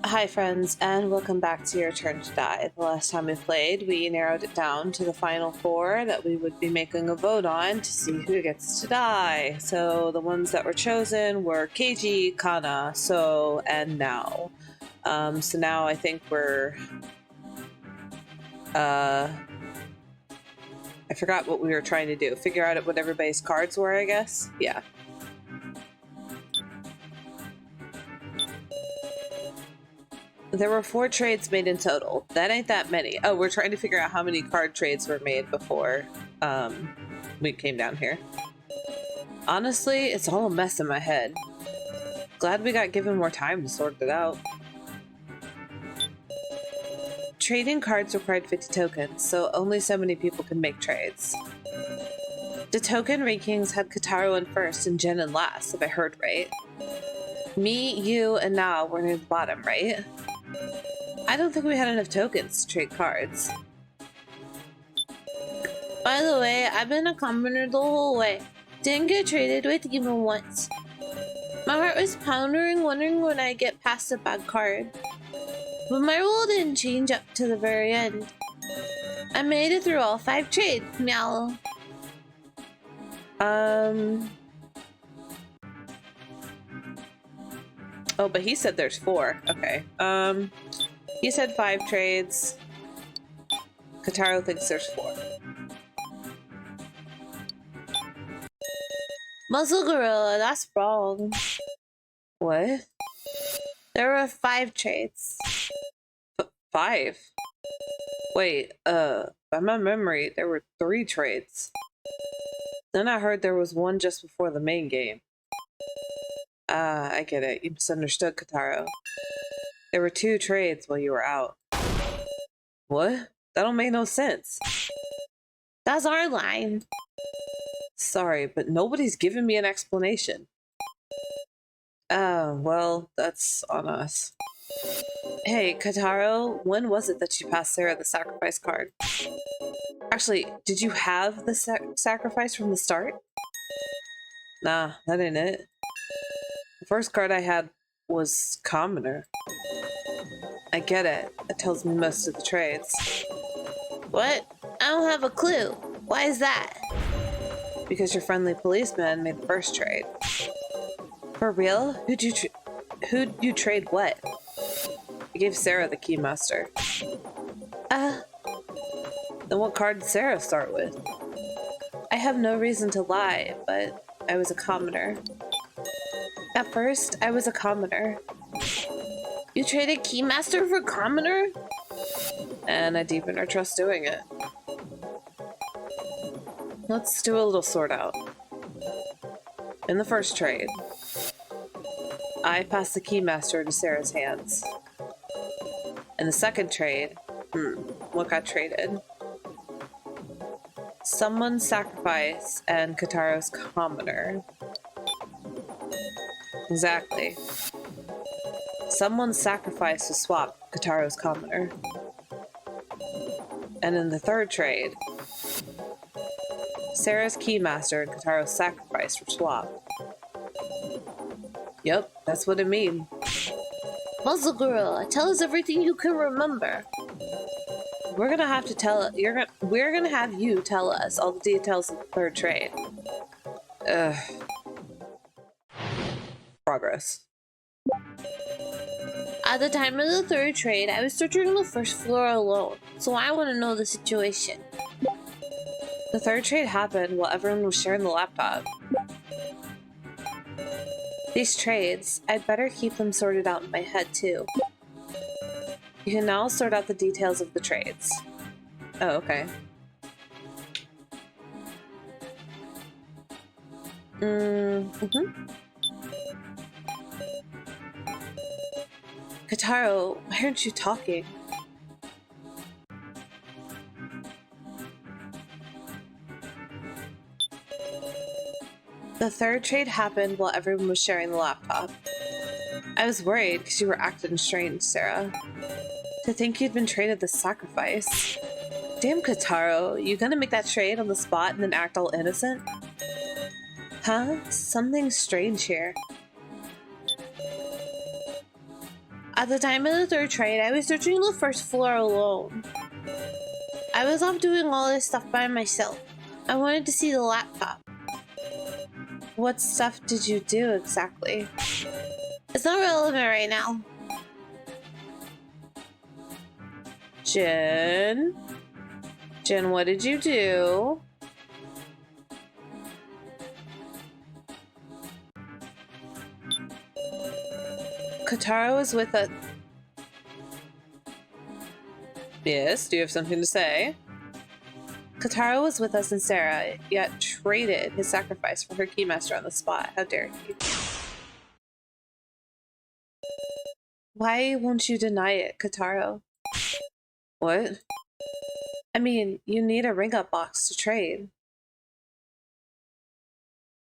Hi friends, and welcome back to Your Turn to Die. The last time we played, we narrowed it down to the final four that we would be making a vote on to see who gets to die. So the ones that were chosen were Keiji, Kana, So, and Now. So now I think we're... I forgot what we were trying to do. Figure out what everybody's cards were, I guess? Yeah. There were 4 trades made in total. That ain't that many. Oh, we're trying to figure out how many card trades were made before we came down here. Honestly, it's all a mess in my head. Glad we got given more time to sort it out. Trading cards required 50 tokens, so only so many people can make trades. The token rankings had Kotaro in first and Jen in last, if I heard right. Me, you, and Now were near the bottom, right? I don't think we had enough tokens to trade cards. By the way, I've been a commoner the whole way. Didn't get traded with even once. My heart was pounding, wondering when I'd get past a bad card. But my role didn't change up to the very end. I made it through all 5 trades, meow. Oh, but he said there's 4. Okay. He said 5 trades. Kotaro thinks there's 4. Muzzle Gorilla, that's wrong. What? There were 5 trades. 5? Wait, by my memory, there were 3 trades. Then I heard there was one just before the main game. I get it. You misunderstood, Kotaro. There were 2 trades while you were out. What? That don't make no sense. That's our line. Sorry, but nobody's giving me an explanation. Well, that's on us. Hey, Kotaro, when was it that you passed Sarah the sacrifice card? Actually, did you have the sacrifice from the start? Nah, that ain't it. The first card I had was Commoner. I get it. It tells me most of the trades. What? I don't have a clue. Why is that? Because your friendly policeman made the first trade. For real? Who'd you trade what? I gave Sarah the Keymaster. Then what card did Sarah start with? I have no reason to lie, but I was a commoner. At first, I was a commoner. You traded Keymaster for commoner? And I deepened our trust doing it. Let's do a little sort out. In the first trade, I passed the Keymaster into Sarah's hands. In the second trade, what got traded? Someone's sacrifice and Kotaro's commoner. Exactly. Someone's sacrifice was swapped with Kotaro's commoner. And in the third trade, Sarah's Keymaster and Kotaro's sacrifice were swapped. Yep, that's what it means. Muzzle Gorilla, tell us everything you can remember. We're gonna have to we're gonna have you tell us all the details of the third trade. Progress. At the time of the third trade, I was searching the first floor alone, so I want to know the situation. The third trade happened while everyone was sharing the laptop. These trades, I'd better keep them sorted out in my head too. You can now sort out the details of the trades. Oh, okay. Kotaro, why aren't you talking? The third trade happened while everyone was sharing the laptop. I was worried because you were acting strange, Sarah. To think you'd been traded the sacrifice. Damn, Kotaro, you gonna make that trade on the spot and then act all innocent? Huh? Something's strange here. At the time of the third trade, I was searching the first floor alone. I was off doing all this stuff by myself. I wanted to see the laptop. What stuff did you do exactly? It's not relevant right now. Jen? Jen, what did you do? Katara was with us. Yes, do you have something to say? Katara was with us and Sarah, yet traded his sacrifice for her keymaster on the spot. How dare he? Why won't you deny it, Katara? What? I mean, you need a ring-up box to trade.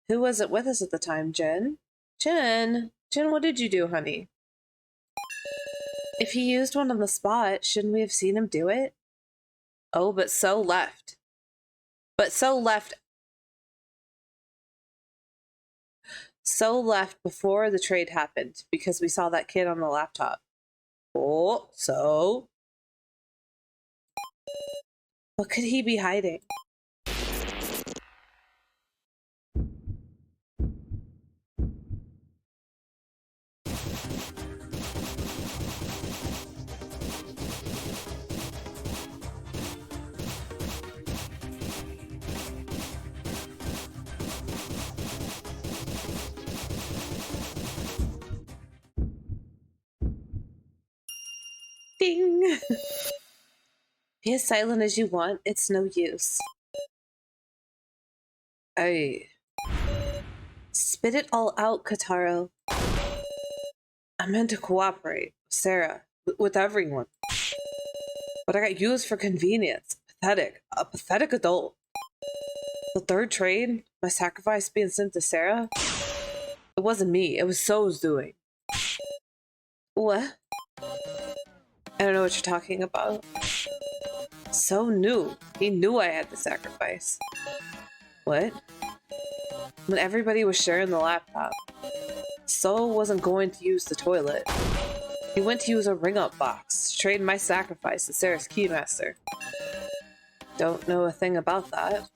Who wasn't with us at the time, Jen? Jen, what did you do, honey? If he used one on the spot, shouldn't we have seen him do it? Oh, but So left. So left before the trade happened because we saw that kid on the laptop. Oh, so? What could he be hiding? Ding! Be as silent as you want, it's no use. Spit it all out, Katara. I meant to cooperate, Sarah, with everyone. But I got used for convenience. Pathetic. A pathetic adult. The third trade? My sacrifice being sent to Sarah? It wasn't me, it was So's doing. What? I don't know what you're talking about. So knew. He knew I had the sacrifice. What? When everybody was sharing the laptop. So wasn't going to use the toilet. He went to use a ring-up box to trade my sacrifice to Sarah's keymaster. Don't know a thing about that.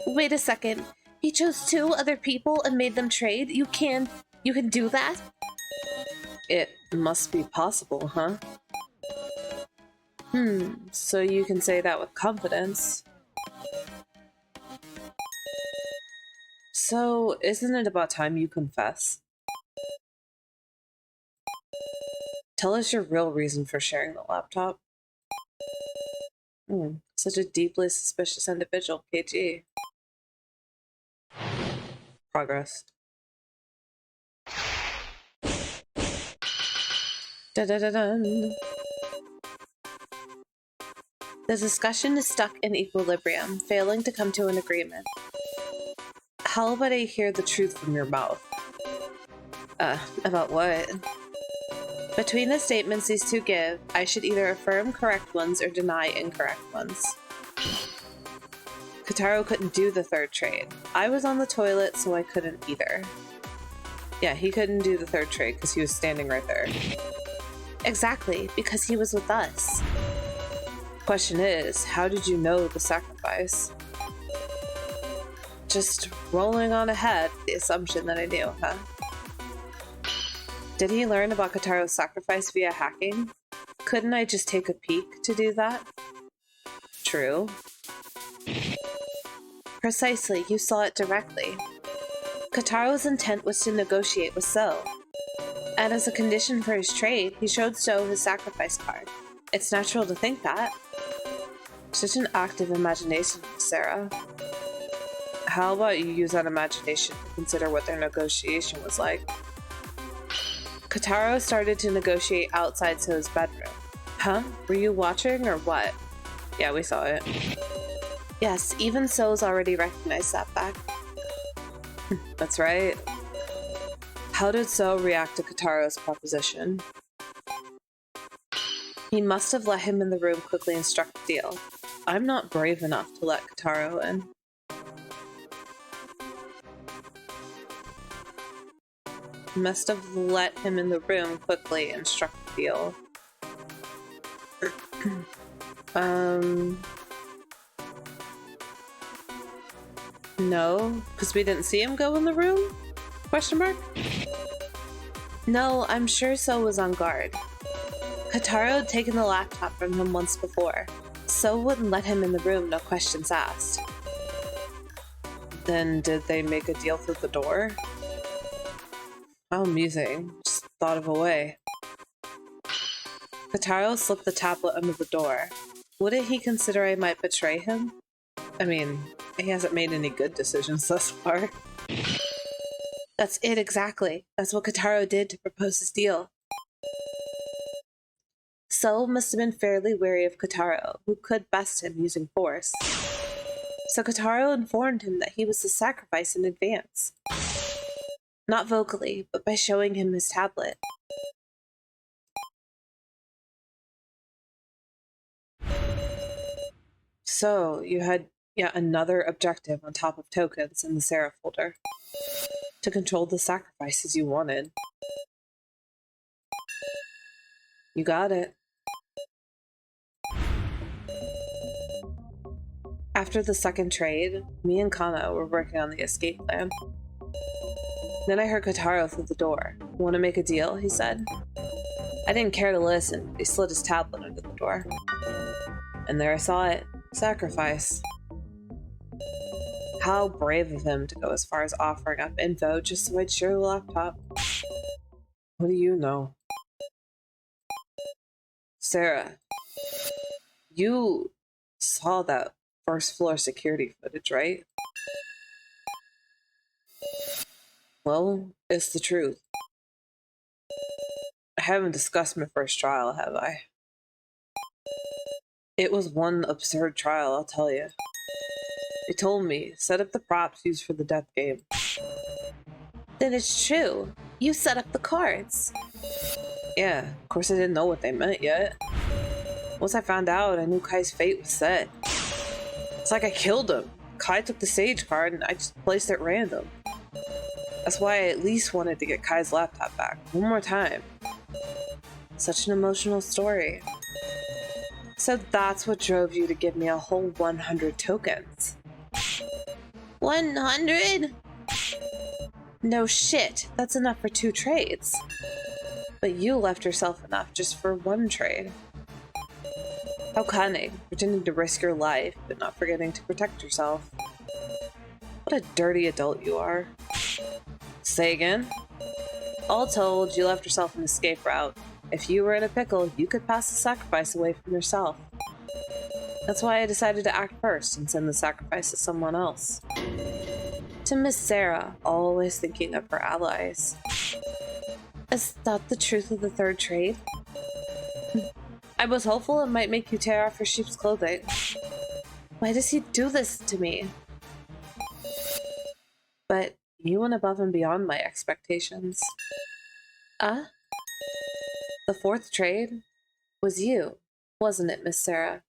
Wait a second. He chose 2 other people and made them trade? You can do that? It must be possible, huh? So you can say that with confidence. So, isn't it about time you confess? Tell us your real reason for sharing the laptop. Such a deeply suspicious individual, KG. Progress. Da-da-da-dun. The discussion is stuck in equilibrium, failing to come to an agreement. How about I hear the truth from your mouth? About what? Between the statements these two give, I should either affirm correct ones or deny incorrect ones. Katara couldn't do the third trade. I was on the toilet, so I couldn't either. Yeah, he couldn't do the third trade because he was standing right there. Exactly, because he was with us. Question is, how did you know the sacrifice? Just rolling on ahead, the assumption that I knew, huh? Did he learn about Katara's sacrifice via hacking? Couldn't I just take a peek to do that? True. Precisely, you saw it directly. Kataro's intent was to negotiate with So. And as a condition for his trade, he showed So his sacrifice card. It's natural to think that. Such an active imagination, Sarah. How about you use that imagination to consider what their negotiation was like? Katara started to negotiate outside So's bedroom. Huh? Were you watching or what? Yeah, we saw it. Yes, even So's already recognized that fact. That's right. How did So react to Katara's proposition? He must have let him in the room quickly and struck the deal. I'm not brave enough to let Katara in. must have let him in the room quickly and struck the deal. No, because we didn't see him go in the room? Question mark? No, I'm sure So was on guard. Kotaro had taken the laptop from him once before. So wouldn't let him in the room, no questions asked. Then did they make a deal through the door? How amusing. Just thought of a way. Kotaro slipped the tablet under the door. Wouldn't he consider I might betray him? I mean, he hasn't made any good decisions thus far. That's it exactly. That's what Kotaro did to propose his deal. So must have been fairly wary of Kotaro, who could best him using force. So Kotaro informed him that he was the sacrifice in advance. Not vocally, but by showing him his tablet. So, you had yet another objective on top of tokens in the Sarah folder. To control the sacrifices you wanted. You got it. After the second trade, me and Kana were working on the escape plan. Then I heard Kotaro through the door. Want to make a deal? He said. I didn't care to listen. He slid his tablet under the door. And there I saw it. Sacrifice. How brave of him to go as far as offering up info just so I'd share the laptop. What do you know? Sarah, you saw that first floor security footage, right? Well, it's the truth. I haven't discussed my first trial, have I? It was one absurd trial, I'll tell you. They told me, set up the props used for the death game. Then it's true. You set up the cards. Yeah, of course I didn't know what they meant yet. Once I found out, I knew Kai's fate was set. It's like I killed him. Kai took the sage card and I just placed it random. That's why I at least wanted to get Kai's laptop back one more time. Such an emotional story. So that's what drove you to give me a whole 100 tokens. 100? No shit, that's enough for 2 trades. But you left yourself enough just for 1 trade. How cunning, pretending to risk your life, but not forgetting to protect yourself. What a dirty adult you are. Say again? All told, you left yourself an escape route. If you were in a pickle, you could pass the sacrifice away from yourself. That's why I decided to act first and send the sacrifice to someone else. To Miss Sarah, always thinking of her allies. Is that the truth of the 3rd trade? I was hopeful it might make you tear off your sheep's clothing. Why does he do this to me? But you went above and beyond my expectations. The 4th trade was you, wasn't it, Miss Sarah?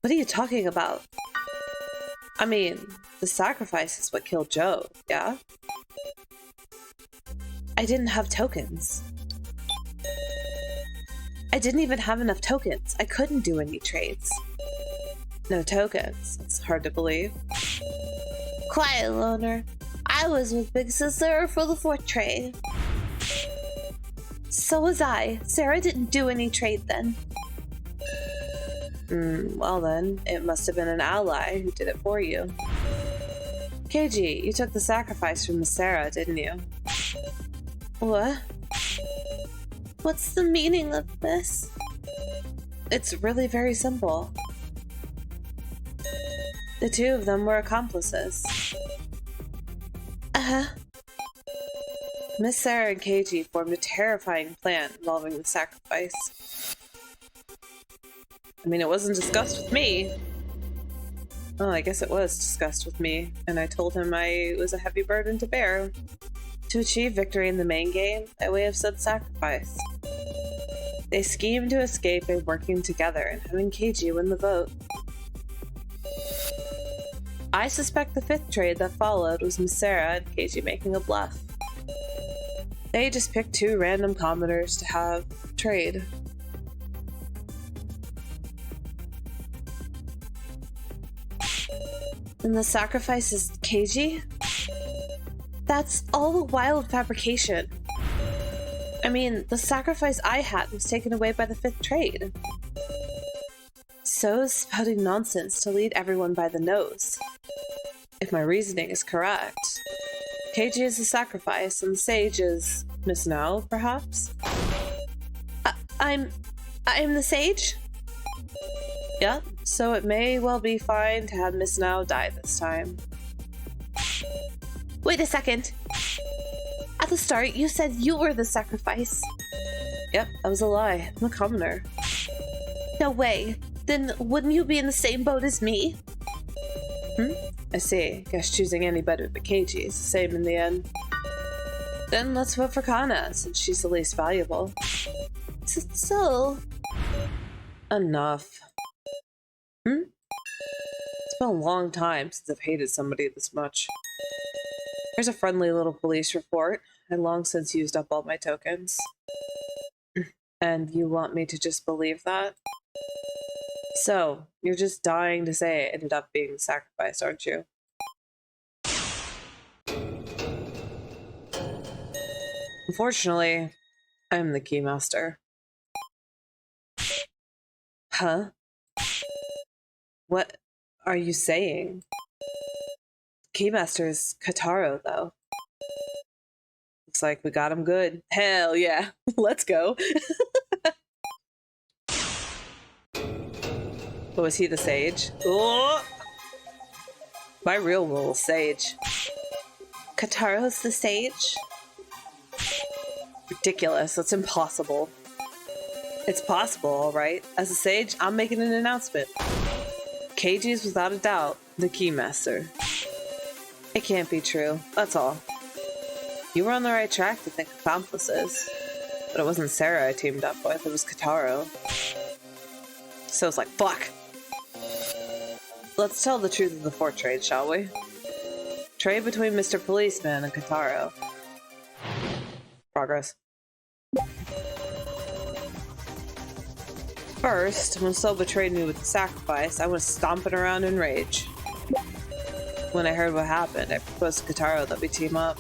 What are you talking about? I mean, the sacrifice is what killed Joe, yeah? I didn't have tokens. I didn't even have enough tokens. I couldn't do any trades. No tokens. It's hard to believe. Quiet, loner. I was with Big Sister for the 4th trade. So was I. Sarah didn't do any trade then. Well then, it must have been an ally who did it for you. KG, you took the sacrifice from Miss Sarah, didn't you? What? What's the meaning of this? It's really very simple. The 2 of them were accomplices. Miss Sarah and KG formed a terrifying plan involving the sacrifice. I mean, it wasn't discussed with me. Oh, I guess it was discussed with me, and I told him I was a heavy burden to bear. To achieve victory in the main game, by way of said sacrifice. They schemed to escape by working together and having KG win the vote. I suspect the fifth trade that followed was Miss Sarah and Keiji making a bluff. They just picked two random commoners to have trade. And the sacrifice is Keiji? That's all a wild fabrication. I mean, the sacrifice I had was taken away by the fifth trade. So spouting nonsense to lead everyone by the nose. If my reasoning is correct, Keiji is the sacrifice and the sage is Miss Now, perhaps? I'm the sage? Yeah, so it may well be fine to have Miss Now die this time. Wait a second. At the start, you said you were the sacrifice. Yep, that was a lie. I'm a commoner. No way. Then wouldn't you be in the same boat as me? I see. Guess choosing anybody but Keiji is the same in the end. Then let's vote for Kana, since she's the least valuable. So... Enough. It's been a long time since I've hated somebody this much. Here's a friendly little police report. I long since used up all my tokens. And you want me to just believe that? So, you're just dying to say it ended up being sacrificed, aren't you? Unfortunately, I'm the keymaster. Huh? What are you saying? Keymaster is Kataro, though. Looks like we got him good. Hell yeah. Let's go. But was he the sage? Oh! My real role is sage. Kataro's the sage? Ridiculous. That's impossible. It's possible, alright. As a sage, I'm making an announcement. Keiji is without a doubt the keymaster. It can't be true. That's all. You were on the right track to think accomplices. But it wasn't Sarah I teamed up with, it was Kataro. So it's like, fuck! Let's tell the truth of the fourth trade, shall we? Trade between Mr. Policeman and Kataro. Progress. First, when Sol betrayed me with the sacrifice, I was stomping around in rage. When I heard what happened, I proposed to Kataro that we team up.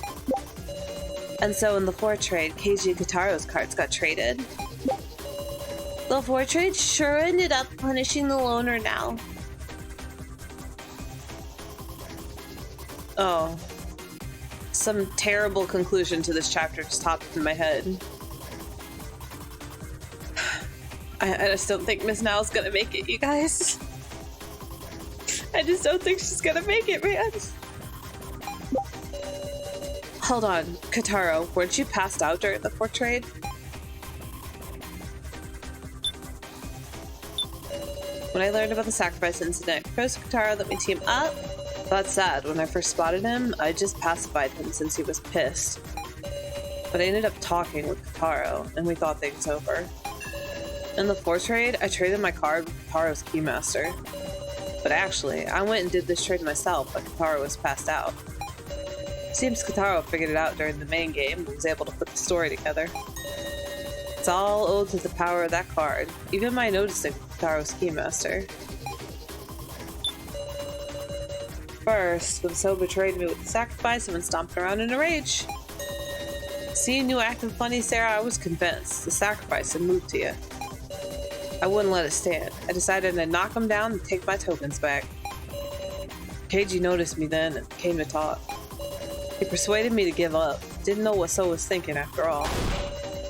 And so in the fourth trade, Keiji and Kataro's cards got traded. The fourth trade sure ended up punishing the loner now. Oh. Some terrible conclusion to this chapter just popped in my head. I just don't think Miss Now's gonna make it, you guys. I just don't think she's gonna make it, man. Hold on, Kataro, weren't you passed out during the fourth trade? When I learned about the sacrifice incident, I proposed to Kataro that we team up. That's sad. When I first spotted him, I just pacified him since he was pissed. But I ended up talking with Kataro, and we thought things over. In the fourth trade, I traded my card with Kataro's keymaster. But actually, I went and did this trade myself, but Kataro was passed out. Seems Kataro figured it out during the main game and was able to put the story together. It's all owed to the power of that card, even my noticing Kataro's keymaster. First, when So betrayed me with the sacrifice and went stomping around in a rage. Seeing you acting funny, Sarah, I was convinced the sacrifice had moved to you. I wouldn't let it stand. I decided to knock him down and take my tokens back. Keiji noticed me then and came to talk. He persuaded me to give up. Didn't know what So was thinking after all.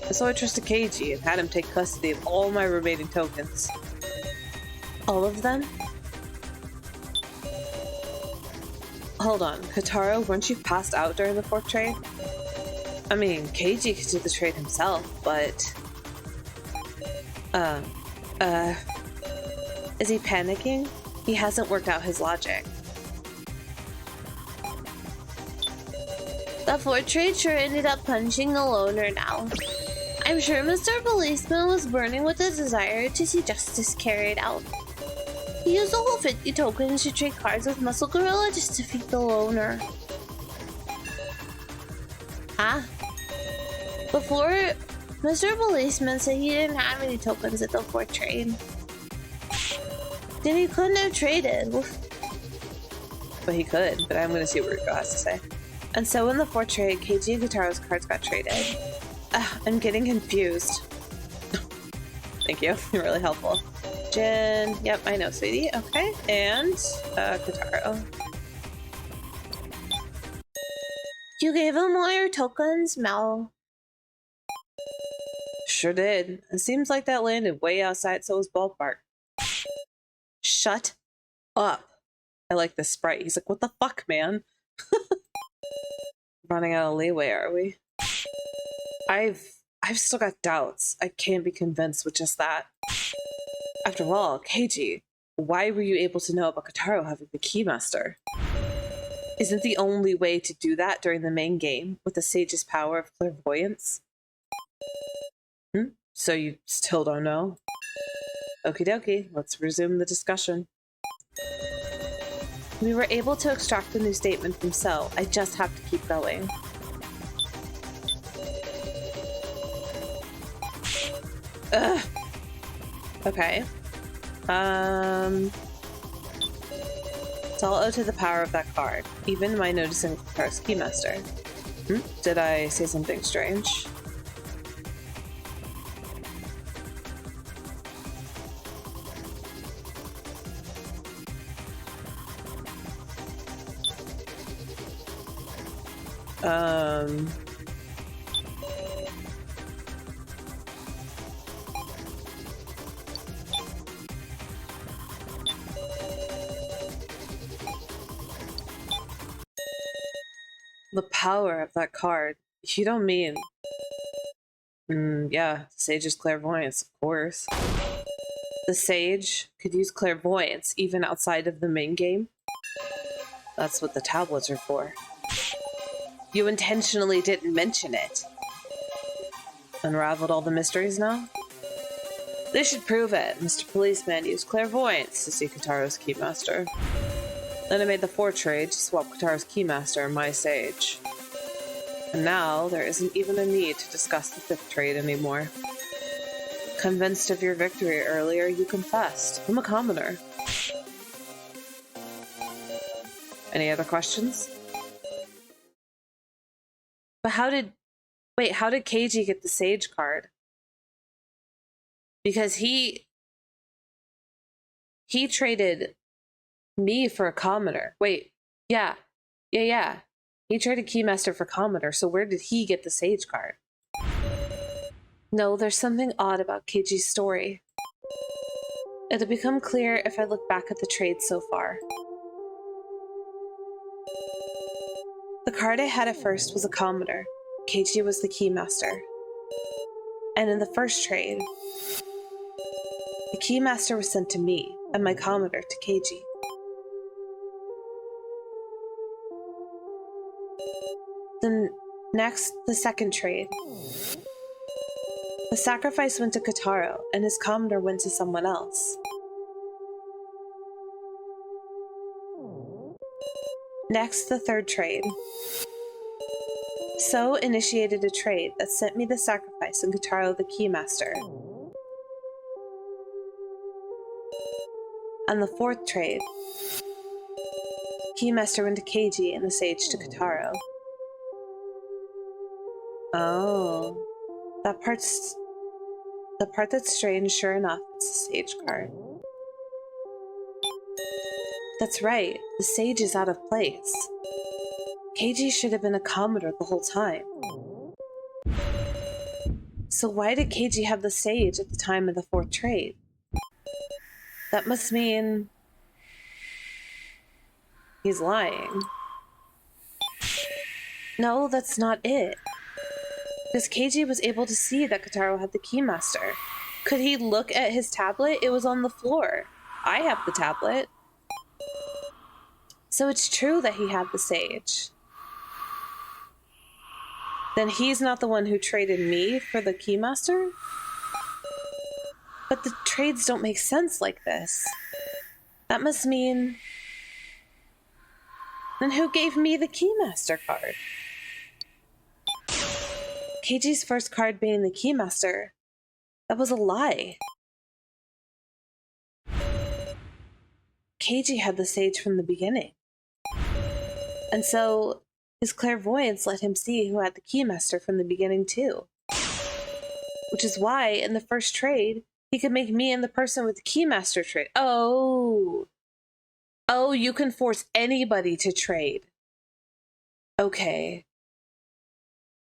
And so I trusted Keiji and had him take custody of all my remaining tokens. All of them? Hold on, Kataro, weren't you passed out during the fourth trade? I mean, Keiji could do the trade himself, but... Is he panicking? He hasn't worked out his logic. The fourth trade sure ended up punching the loner now. I'm sure Mr. Policeman was burning with a desire to see justice carried out. He used the whole 50 tokens to trade cards with Muscle Gorilla just to defeat the loner. Huh? Before, Mr. Policeman said he didn't have any tokens at the 4th trade. Then he couldn't have traded. But he could, but I'm gonna see what Rico has to say. And so in the 4th trade, KG and Kataro's cards got traded. I'm getting confused. Thank you, you're really helpful. Jen, yep, I know, sweetie. Okay, and Kataro. You gave him all your tokens, Mel. Sure did. It seems like that landed way outside So's ballpark. Shut up. I like this sprite. He's like, what the fuck, man? Running out of leeway, are we? I've still got doubts. I can't be convinced with just that. After all, Keiji, why were you able to know about Kataro having the Keymaster? Isn't the only way to do that during the main game with the Sage's power of clairvoyance? So you still don't know? Okie dokie, let's resume the discussion. We were able to extract the new statement from So. I just have to keep going. Ugh. Okay. It's all owed to the power of that card. Even my noticing Kataro's Keymaster. Did I say something strange? The power of that card. You don't mean... yeah, Sage's clairvoyance, of course. The Sage could use clairvoyance even outside of the main game. That's what the tablets are for. You intentionally didn't mention it. Unraveled all the mysteries now? This should prove it. Mr. Policeman used clairvoyance to see Kataro's Keymaster. Then I made the 4th trade to swap Kataro's Keymaster and my Sage. And now, there isn't even a need to discuss the 5th trade anymore. Convinced of your victory earlier, you confessed. I'm a commoner. Any other questions? But how did Keiji get the Sage card? Because he traded me for a commoner. Wait, yeah. He traded Keymaster for commoner, so where did he get the Sage card? No, there's something odd about Keiji's story. It'll become clear if I look back at the trade so far. The card I had at first was a commoner. Keiji was the Keymaster. And in the first trade, the Keymaster was sent to me, and my commoner to Keiji. Then next, the second trade. The sacrifice went to Kataro, and his commoner went to someone else. Next, the third trade. So initiated a trade that sent me the sacrifice and Kataro the Keymaster. And the 4th trade. Keymaster went to Keiji and the Sage to Kataro. Oh. The part that's strange, sure enough, it's the Sage card. That's right, the Sage is out of place. Keiji should have been a commoner the whole time. So why did Keiji have the Sage at the time of the 4th trade? That must mean... he's lying. No, that's not it. Because Keiji was able to see that Kataro had the Keymaster. Could he look at his tablet? It was on the floor. I have the tablet. So it's true that he had the Sage. Then he's not the one who traded me for the Keymaster? But the trades don't make sense like this. That must mean... Then who gave me the Keymaster card? Keiji's first card being the Keymaster. That was a lie. Keiji had the sage from the beginning. And so his clairvoyance let him see who had the Keymaster from the beginning too. Which is why in the first trade, he could make me and the person with the Keymaster trade. Oh, you can force anybody to trade. Okay.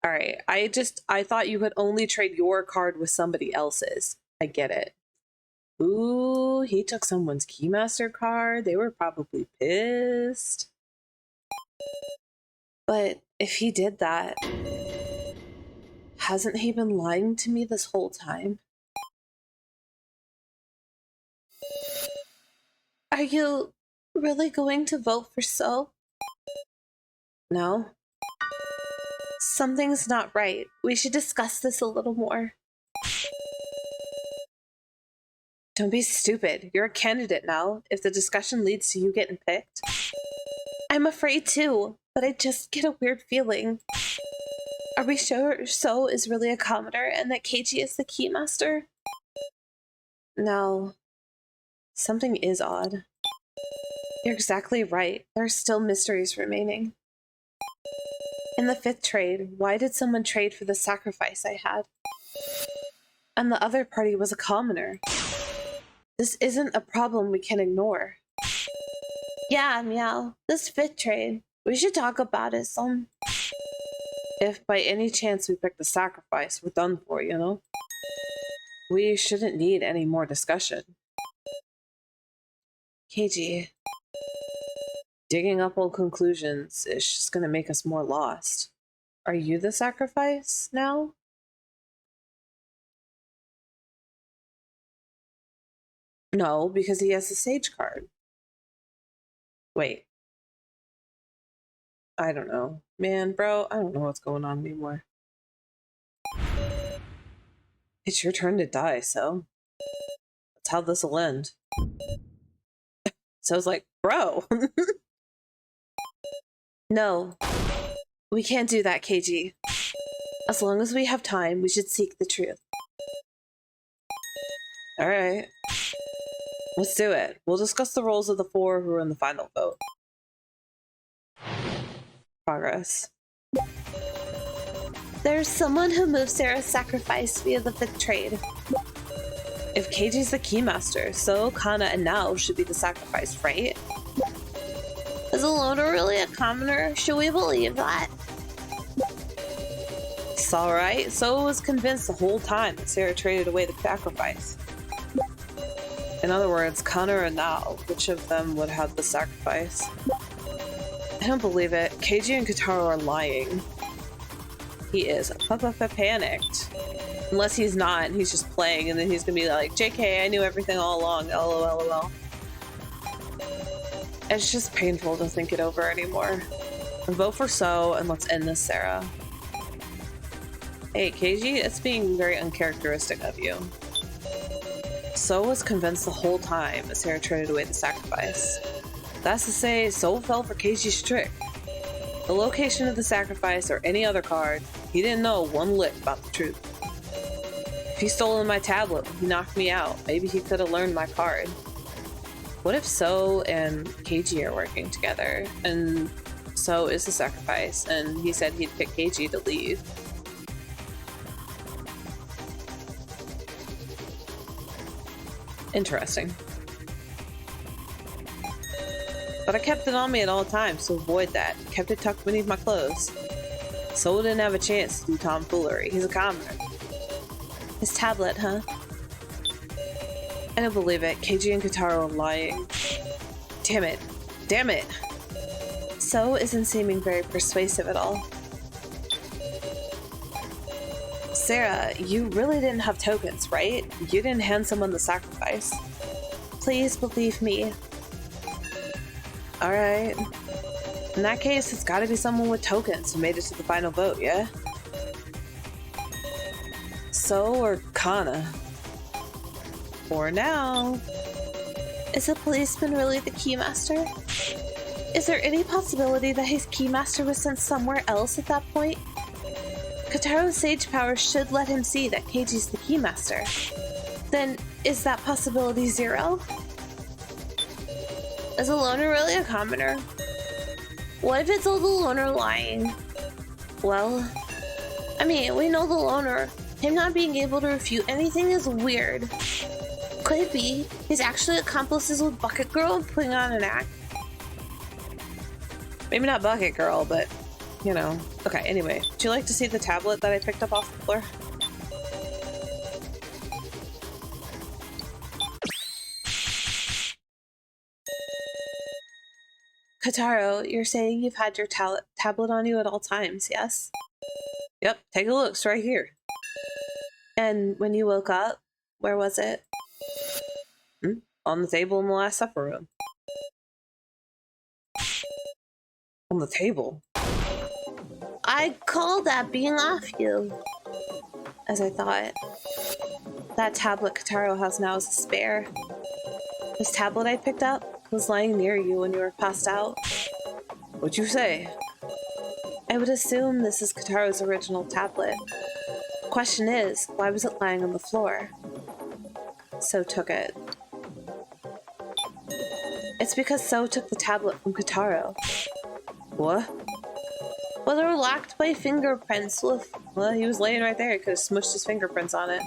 All right. I thought you could only trade your card with somebody else's. I get it. Ooh, he took someone's Keymaster card. They were probably pissed. But if he did that, hasn't he been lying to me this whole time? Are you really going to vote for So? No. Something's not right. We should discuss this a little more. Don't be stupid. You're a candidate now. If the discussion leads to you getting picked. I'm afraid too, but I just get a weird feeling. Are we sure So is really a commoner and that Keiji is the Keymaster? No. Something is odd. You're exactly right. There are still mysteries remaining. In the 5th trade, why did someone trade for the sacrifice I had? And the other party was a commoner. This isn't a problem we can ignore. Yeah, Meow. This 5th trade. We should talk about it some. If by any chance we pick the sacrifice, we're done for, you know? We shouldn't need any more discussion. Keiji. Digging up old conclusions is just gonna make us more lost. Are you the sacrifice now? No, because he has the sage card. Wait. I don't know. Man, bro, I don't know what's going on anymore. It's your turn to die, So. That's how this'll end. So I was like, bro. No. We can't do that, Keiji. As long as we have time, we should seek the truth. Alright. Let's do it. We'll discuss the roles of the 4 who are in the final vote. Progress. There's someone who moved Sarah's sacrifice via the 5th trade. If Keiji's the Keymaster, So, Kana, and Nao should be the sacrifice, right? Is Alona really a commoner? Should we believe that? It's alright. So was convinced the whole time that Sarah traded away the sacrifice. In other words, Kana or Nao, which of them would have the sacrifice? I don't believe it. Keiji and Kotaro are lying. He is panicked. Unless he's not, and he's just playing, and then he's gonna be like, JK, I knew everything all along, LOL. It's just painful to think it over anymore. Vote for So, and let's end this, Sarah. Hey, Keiji, it's being very uncharacteristic of you. So was convinced the whole time that Sarah traded away the sacrifice. That's to say, So fell for Keiji's trick. The location of the sacrifice or any other card, he didn't know one lick about the truth. If he stole my tablet when he knocked me out, maybe he could have learned my card. What if So and Keiji are working together, and So is the sacrifice, and he said he'd pick Keiji to leave? Interesting. But I kept it on me at all times to avoid that. Kept it tucked beneath my clothes. So didn't have a chance to do tomfoolery. He's a commoner. His tablet, huh? I don't believe it. Keiji and Kotaro are lying. Damn it. Damn it. So isn't seeming very persuasive at all. Sarah, you really didn't have tokens, right? You didn't hand someone the sacrifice. Please believe me. Alright. In that case, it's gotta be someone with tokens who made it to the final vote, yeah? So or Kana? For now. Is the policeman really the keymaster? Is there any possibility that his keymaster was sent somewhere else at that point? Kotaro's sage power should let him see that Keiji's the keymaster. Then, is that possibility 0? Is a loner really a commoner? What if it's all the loner lying? Well, I mean, we know the loner. Him not being able to refute anything is weird. Could it be he's actually accomplices with Bucket Girl and putting on an act? Maybe not Bucket Girl, but, you know. Okay, anyway. Would you like to see the tablet that I picked up off the floor? Kotaro, you're saying you've had your tablet on you at all times, yes? Yep, take a look. It's right here. And when you woke up, where was it? On the table in the Last Supper room. On the table? I call that being off you. As I thought. That tablet Kotaro has now is a spare. This tablet I picked up was lying near you when you were passed out. What'd you say? I would assume this is Kotaro's original tablet. The question is, why was it lying on the floor? So took it. It's because So took the tablet from Kotaro. What? Well, they were locked by fingerprints. Well, he was laying right there. He could have smushed his fingerprints on it.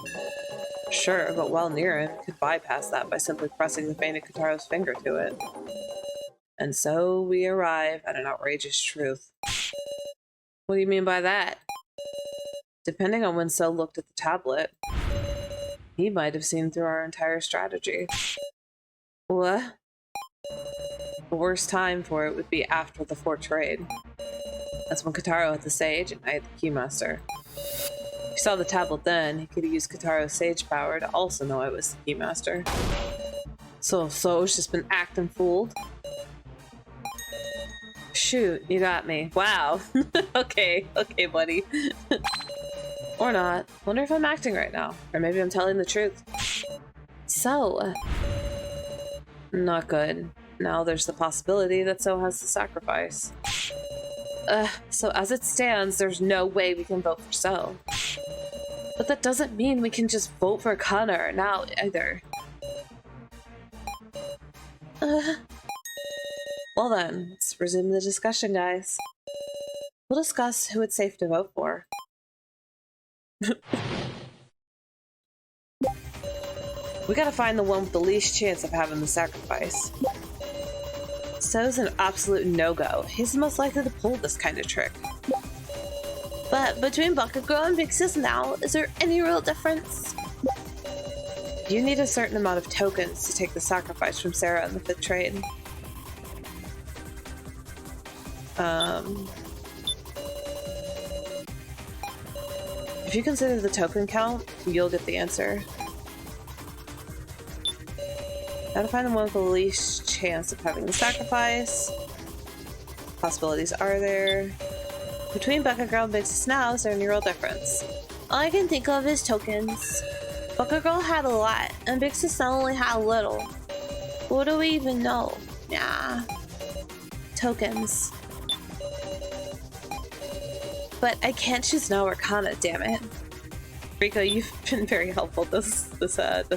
Sure, but while near him, could bypass that by simply pressing the fainted Kotaro's finger to it. And so we arrive at an outrageous truth. What do you mean by that? Depending on when So looked at the tablet, he might have seen through our entire strategy. What? The worst time for it would be after the fort trade. That's when Kotaro had the sage and I had the keymaster. If he saw the tablet then, he could have used Kotaro's sage power to also know I was the keymaster. So So's just been acting fooled. Shoot, you got me. Wow. Okay, buddy. Or not. Wonder if I'm acting right now. Or maybe I'm telling the truth. So. Not good. Now there's the possibility that So has the sacrifice. So as it stands, there's no way we can vote for So. But that doesn't mean we can just vote for Connor now either. Well then, let's resume the discussion, guys. We'll discuss who it's safe to vote for. We gotta find the one with the least chance of having the sacrifice. So's an absolute no-go. He's most likely to pull this kind of trick. But between Bucket Girl and Big Sis now, is there any real difference? You need a certain amount of tokens to take the sacrifice from Sarah in the 5th trade. If you consider the token count, you'll get the answer. Gotta find the one with the least chance of having the sacrifice. Possibilities are there. Between Bucket Girl and Big Sis now, is there any real difference? All I can think of is tokens. Bucket Girl had a lot, and Big Sis now only had a little. What do we even know? Yeah. Tokens. But I can't choose No or Kana, damn it. Rico, you've been very helpful this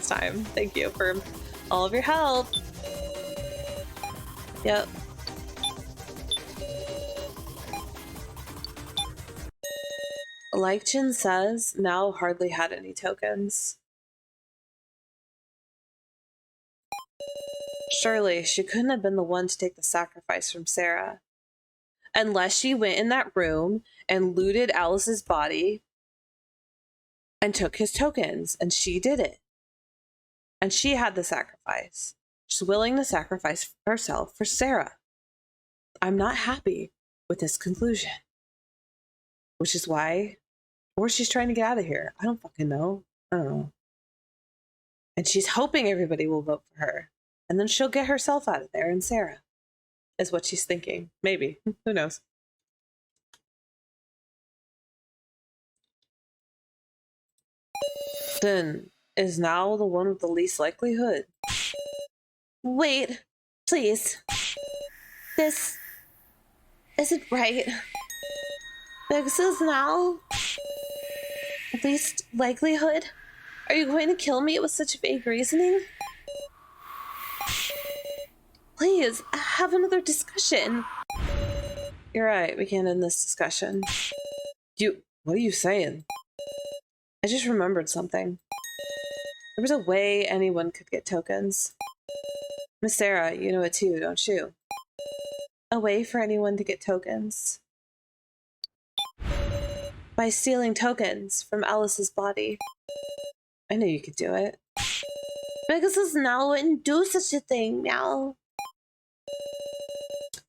time. Thank you for all of your help. Yep. Like Jin says, Now hardly had any tokens. Surely, she couldn't have been the one to take the sacrifice from Sarah. Unless she went in that room and looted Alice's body and took his tokens, and she did it. And she had the sacrifice. She's willing to sacrifice herself for Sarah. I'm not happy with this conclusion. Which is why, or she's trying to get out of here. I don't fucking know. I don't know. And she's hoping everybody will vote for her. And then she'll get herself out of there and Sarah. Is what she's thinking. Maybe. Who knows? Then is Now the one with the least likelihood? Wait, please. This isn't right. This is now least likelihood. Are you going to kill me with such vague reasoning? Please, have another discussion. You're right, we can't end this discussion. What are you saying? I just remembered something. There was a way anyone could get tokens. Miss Sarah, you know it too, don't you? A way for anyone to get tokens. By stealing tokens from Alice's body. I knew you could do it. Pegasus now wouldn't do such a thing, meow.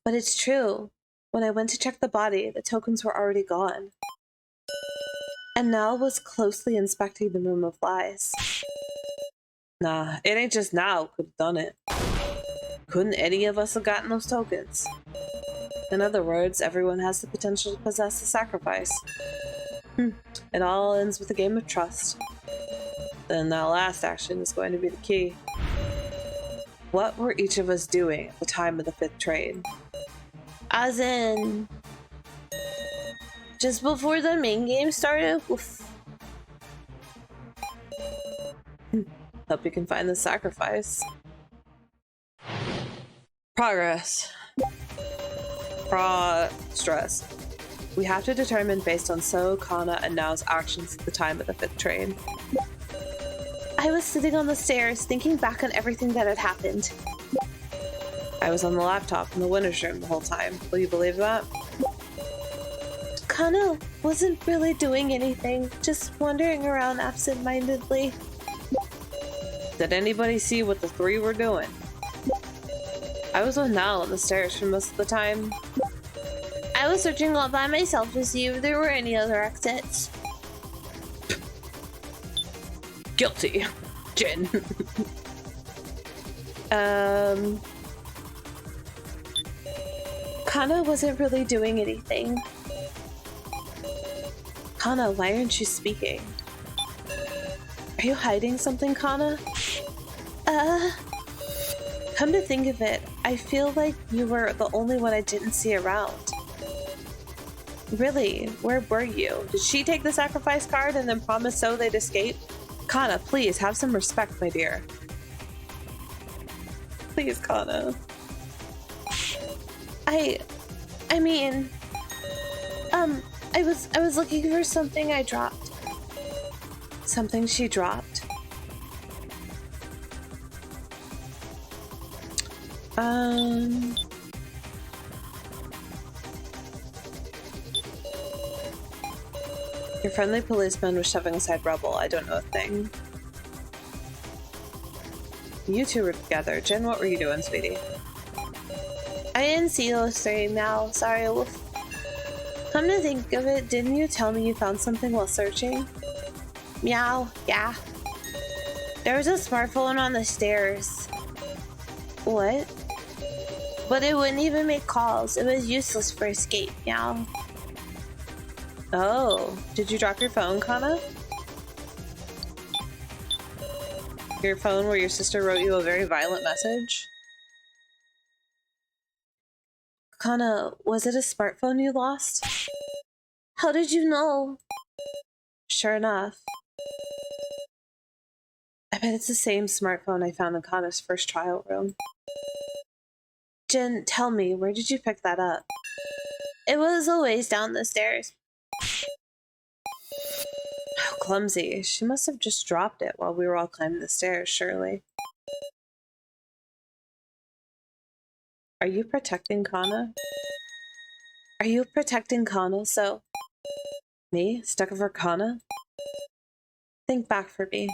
But it's true. When I went to check the body, the tokens were already gone. And Nell was closely inspecting the room of lies. Nah, it ain't just Nell could have done it. Couldn't any of us have gotten those tokens? In other words, everyone has the potential to possess a sacrifice. It all ends with a game of trust. Then that last action is going to be the key. What were each of us doing at the time of the 5th trade? As in... just before the main game started? Oof. Hope you can find the sacrifice. Progress. Stress. We have to determine based on So, Kana, and Nao's actions at the time of the 5th trade. I was sitting on the stairs, thinking back on everything that had happened. I was on the laptop in the winner's room the whole time. Will you believe that? Kana wasn't really doing anything, just wandering around absent-mindedly. Did anybody see what the 3 were doing? I was with Nal on the stairs for most of the time. I was searching all by myself to see if there were any other exits. Guilty. Jin. Kana wasn't really doing anything. Kana, why aren't you speaking? Are you hiding something, Kana? Come to think of it, I feel like you were the only one I didn't see around. Really, where were you? Did she take the sacrifice card and then promise So they'd escape? Kana, please, have some respect, my dear. Please, Kana. I mean... I was looking for something I dropped. Something she dropped? Your friendly policeman was shoving aside rubble. I don't know a thing. You two were together. Jen, what were you doing, sweetie? I didn't see those 3 now. Sorry, Wolf. Come to think of it, didn't you tell me you found something while searching? Meow, yeah. There was a smartphone on the stairs. What? But it wouldn't even make calls. It was useless for escape, meow. Oh, did you drop your phone, Kana? Your phone where your sister wrote you a very violent message? Kana, was it a smartphone you lost? How did you know? Sure enough. I bet it's the same smartphone I found in Kana's first trial room. Jen, tell me, where did you pick that up? It was a ways down the stairs. How clumsy. She must have just dropped it while we were all climbing the stairs, surely. Are you protecting Kana? Are you protecting Kana, So? Me? Stuck over Kana? Think back for me.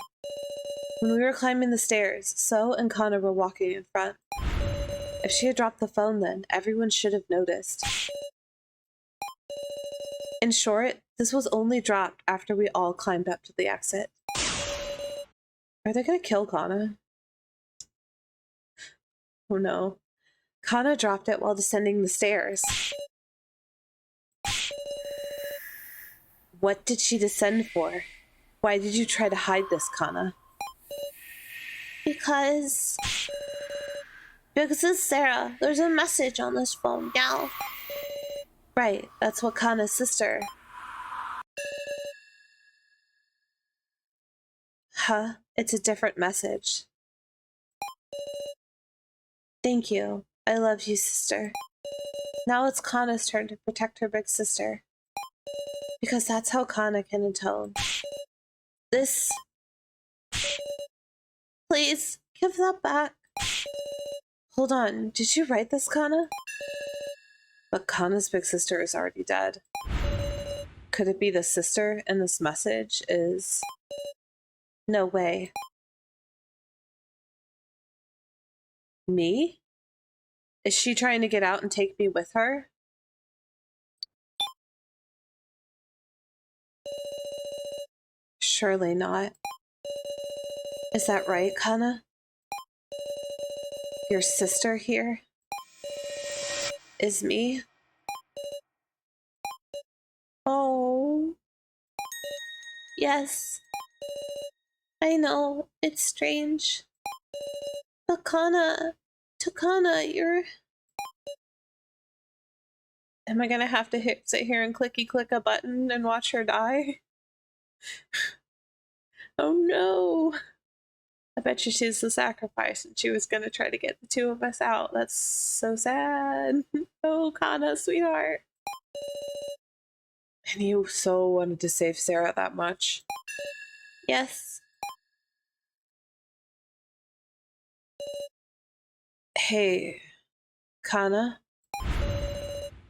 When we were climbing the stairs, So and Kana were walking in front. If she had dropped the phone then, everyone should have noticed. In short, this was only dropped after we all climbed up to the exit. Are they gonna kill Kana? Oh no. Kana dropped it while descending the stairs. What did she descend for? Why did you try to hide this, Kana? Because... Because it's Sarah. There's a message on this phone now. Right, that's Wakana's sister. Huh? It's a different message. Thank you. I love you, sister. Now it's Kana's turn to protect her big sister. Because that's how Kana can atone. This... Please, give that back. Hold on, did you write this, Kana? But Kana's big sister is already dead. Could it be the sister in this message is... No way. Me? Is she trying to get out and take me with her? Surely not. Is that right, Kana? Your sister here? Is me? Oh. Yes. I know, it's strange. But Kana, you're... Am I gonna have to sit here and click a button and watch her die? Oh no! I bet you she's the sacrifice and she was gonna try to get the two of us out. That's so sad. Oh, Kana, sweetheart. And you so wanted to save Sarah that much. Yes. Hey, Kana?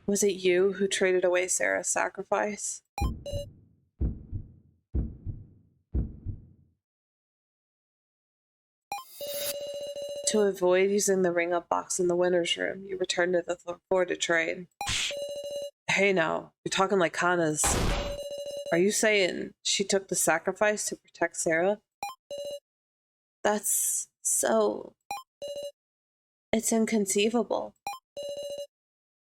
Was it you who traded away Sarah's sacrifice? To avoid using the ring-up box in the winner's room, you returned to the floor to trade. Hey now, you're talking like Kana's. Are you saying she took the sacrifice to protect Sarah? That's so... It's inconceivable.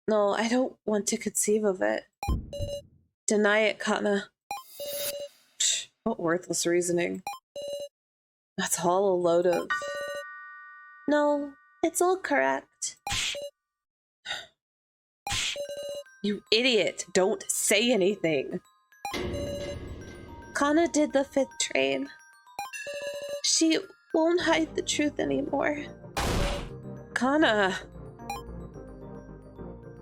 No, I don't want to conceive of it. Deny it, Kana. Psh, what worthless reasoning. That's all a load of... No, it's all correct. You idiot! Don't say anything! Kana did the 5th trade. She won't hide the truth anymore. Kana!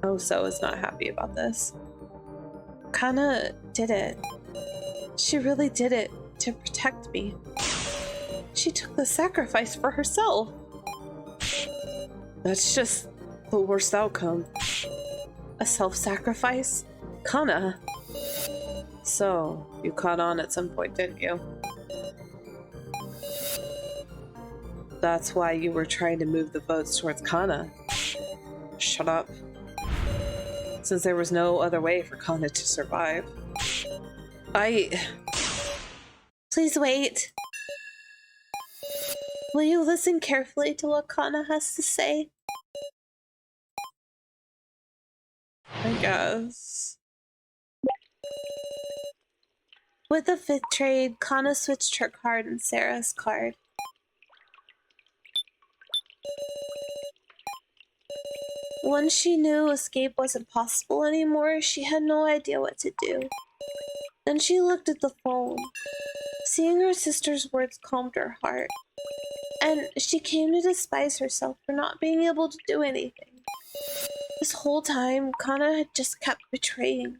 Oso is not happy about this. Kana did it. She really did it to protect me. She took the sacrifice for herself. That's just the worst outcome. A self-sacrifice? Kana! So, you caught on at some point, didn't you? That's why you were trying to move the votes towards Kana. Shut up. Since there was no other way for Kana to survive. Please wait. Will you listen carefully to what Kana has to say? I guess. With the 5th trade, Kana switched her card and Sarah's card. Once she knew escape wasn't possible anymore, she had no idea what to do. Then she looked at the phone. Seeing her sister's words calmed her heart. And she came to despise herself for not being able to do anything. This whole time, Kana had just kept betraying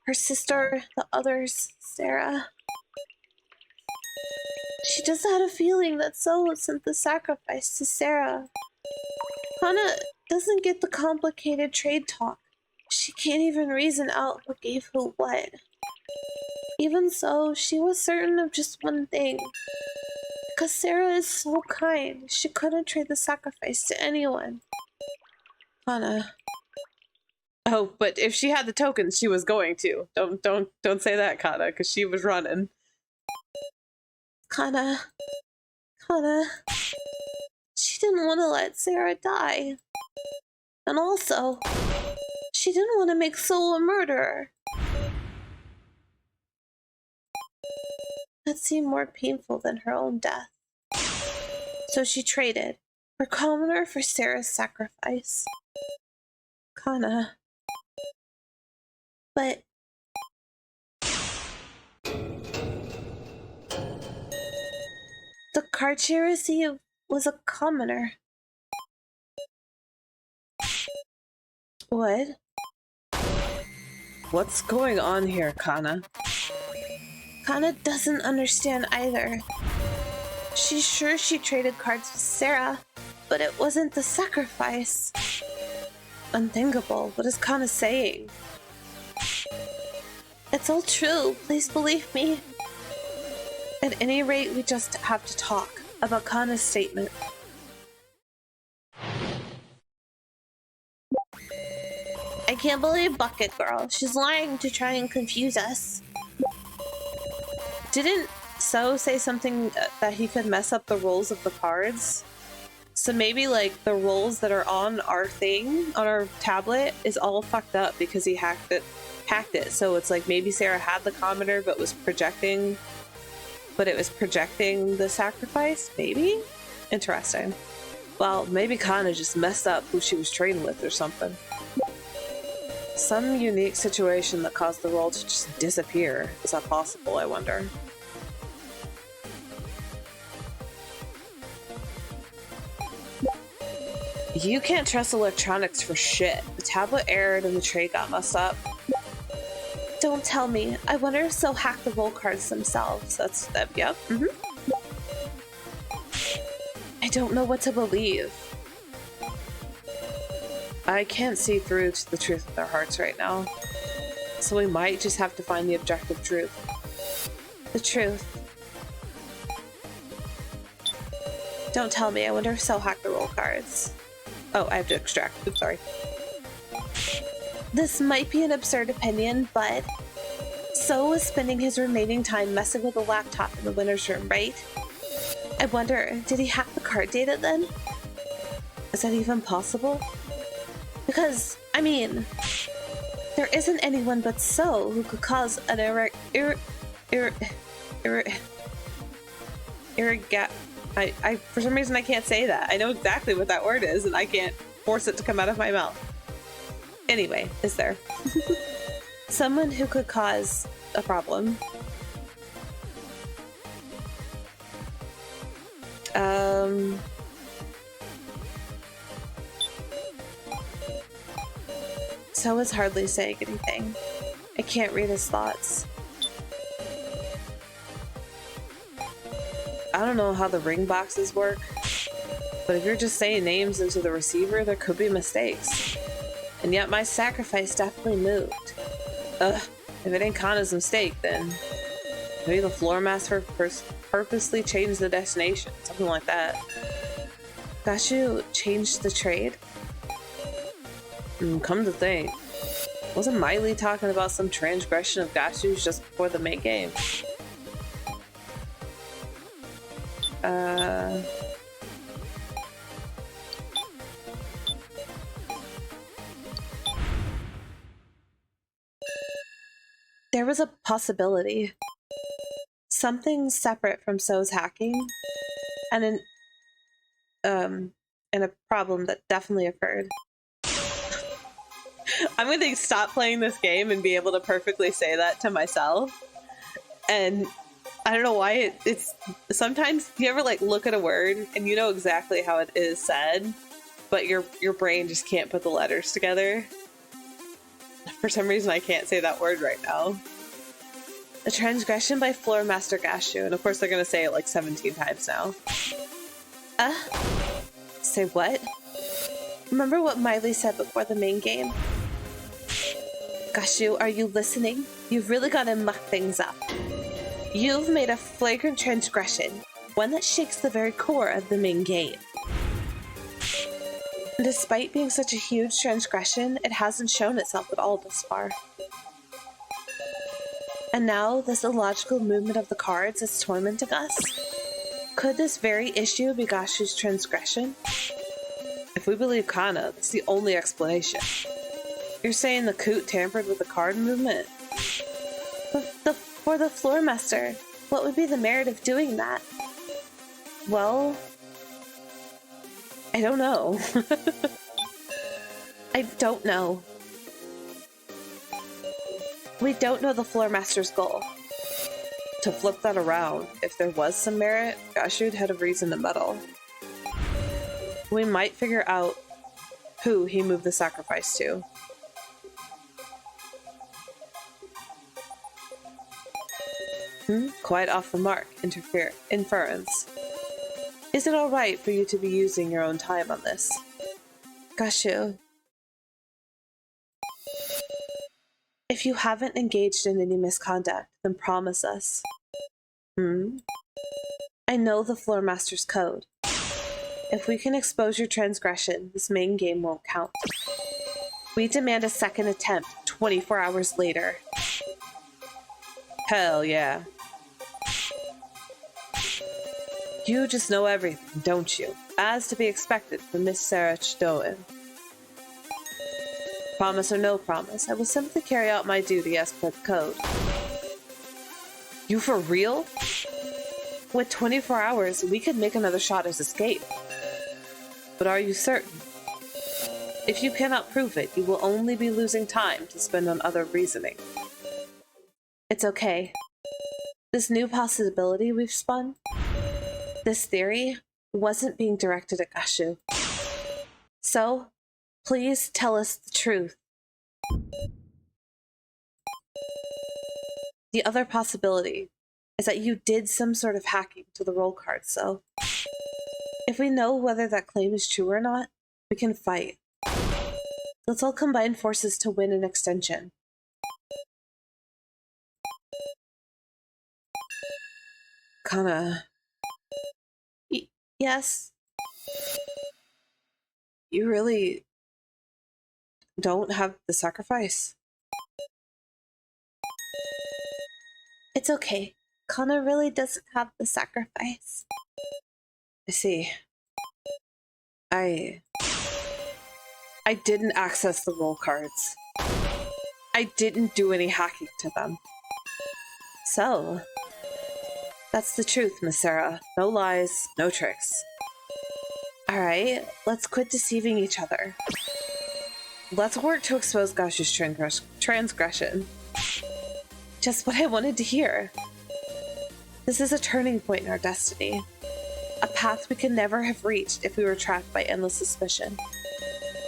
her sister, the others, Sarah. She just had a feeling that Solo sent the sacrifice to Sarah. Kana doesn't get the complicated trade talk. She can't even reason out who gave who what. Even so, she was certain of just one thing. Because Sarah is so kind, she couldn't trade the sacrifice to anyone. Kana. Oh, but if she had the tokens, she was going to. Don't say that, Kana, because she was running. Kana. She didn't want to let Sarah die. And also, she didn't want to make Soul a murderer. That seemed more painful than her own death. So she traded. We're commoner for Sarah's sacrifice. Kana. But... the card she received was a commoner. What? What's going on here, Kana? Kana doesn't understand either. She's sure she traded cards with Sarah, but it wasn't the sacrifice. Unthinkable. What is Kana saying? It's all true. Please believe me. At any rate, we just have to talk about Kana's statement. I can't believe Bucket Girl. She's lying to try and confuse us. Didn't So say something that he could mess up the rolls of the cards? So maybe like the rolls that are on our thing, on our tablet, is all fucked up because he hacked it. So it's like maybe Sarah had the commoner but was projecting, but it was projecting the sacrifice? Maybe? Interesting. Well, maybe Kana just messed up who she was trading with or something. Some unique situation that caused the roll to just disappear. Is that possible, I wonder? You can't trust electronics for shit. The tablet erred and the tray got messed up. Don't tell me. I wonder if So hacked the roll cards themselves. That's that. Yep. I don't know what to believe. I can't see through to the truth of their hearts right now. So we might just have to find the objective truth. The truth. Don't tell me. I wonder if So hacked the roll cards. Oh, I have to extract. Oops, sorry. This might be an absurd opinion, but So was spending his remaining time messing with a laptop in the winner's room, right? I wonder, did he hack the card data then? Is that even possible? Because, I mean, there isn't anyone but So who could cause an I for some reason I can't say that. I know exactly what that word is and I can't force it to come out of my mouth. Anyway, is there someone who could cause a problem? So is hardly saying anything. I can't read his thoughts. I don't know how the ring boxes work, but if you're just saying names into the receiver, there could be mistakes. And yet my sacrifice definitely moved. Ugh, if it ain't Kana's mistake, then maybe the floor master purposely changed the destination, something like that. Gashu changed the trade? Come to think, wasn't Miley talking about some transgression of Gashu's just before the main game? There was a possibility. Something separate from So's hacking, and a problem that definitely occurred. I'm gonna stop playing this game and be able to perfectly say that to myself. And I don't know why it's sometimes you ever like look at a word and you know exactly how it is said, but your brain just can't put the letters together. For some reason I can't say that word right now. A transgression by Floor Master Gashu, and of course they're gonna say it like 17 times now. Say what? Remember what Miley said before the main game? Gashu, are you listening? You've really gotta muck things up. You've made a flagrant transgression, one that shakes the very core of the main game. Despite being such a huge transgression, it hasn't shown itself at all thus far. And now, this illogical movement of the cards is tormenting us? Could this very issue be Gashu's transgression? If we believe Kana, that's the only explanation. You're saying the coot tampered with the card movement? For the floor master, what would be the merit of doing that? Well, I don't know. I don't know. We don't know the floor master's goal. To flip that around, if there was some merit, Gashu'd had a reason to meddle. We might figure out who he moved the sacrifice to. Quite off the mark, inference. Is it alright for you to be using your own time on this? Gashu. If you haven't engaged in any misconduct, then promise us. I know the floor master's code. If we can expose your transgression, this main game won't count. We demand a second attempt 24 hours later. Hell yeah. You just know everything, don't you? As to be expected from Miss Sarah Chdoen. Promise or no promise, I will simply carry out my duty as per the code. You for real? With 24 hours, we could make another shot at escape. But are you certain? If you cannot prove it, you will only be losing time to spend on other reasoning. It's okay. This new possibility we've spun, this theory, wasn't being directed at Gashu. So, please tell us the truth. The other possibility is that you did some sort of hacking to the roll card, so if we know whether that claim is true or not, we can fight. Let's all combine forces to win an extension. Kana. Yes? You really don't have the sacrifice? It's okay. Kana really doesn't have the sacrifice. I see. I didn't access the roll cards. I didn't do any hacking to them. So, that's the truth, Miss Sarah. No lies, no tricks. Alright, let's quit deceiving each other. Let's work to expose Gashu's transgression. Just what I wanted to hear. This is a turning point in our destiny. A path we could never have reached if we were trapped by endless suspicion.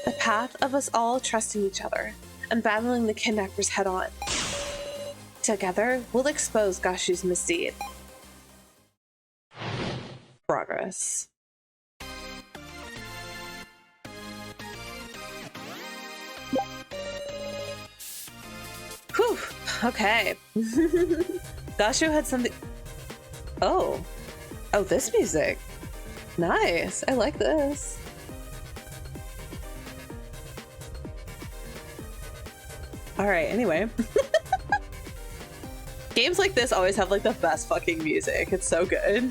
The path of us all trusting each other and battling the kidnappers head on. Together, we'll expose Gashu's misdeed. Progress. Whew, okay. Gashu had something... Oh, this music. Nice, I like this. Alright, anyway. Games like this always have like the best fucking music. It's so good.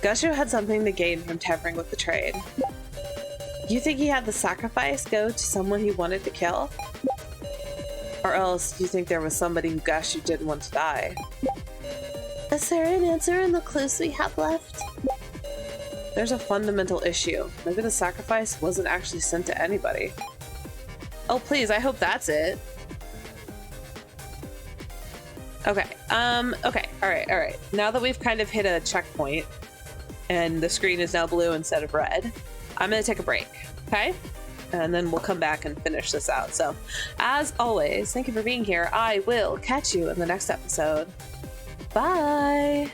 Gashu had something to gain from tampering with the trade. You think he had the sacrifice go to someone he wanted to kill? Or else you think there was somebody who Gashu didn't want to die? Is there an answer in the clues we have left? There's a fundamental issue. Maybe the sacrifice wasn't actually sent to anybody. Oh please, I hope that's it. Okay, okay, alright. Now that we've kind of hit a checkpoint and the screen is now blue instead of red, I'm gonna take a break, okay? And then we'll come back and finish this out. So, as always, thank you for being here. I will catch you in the next episode. Bye!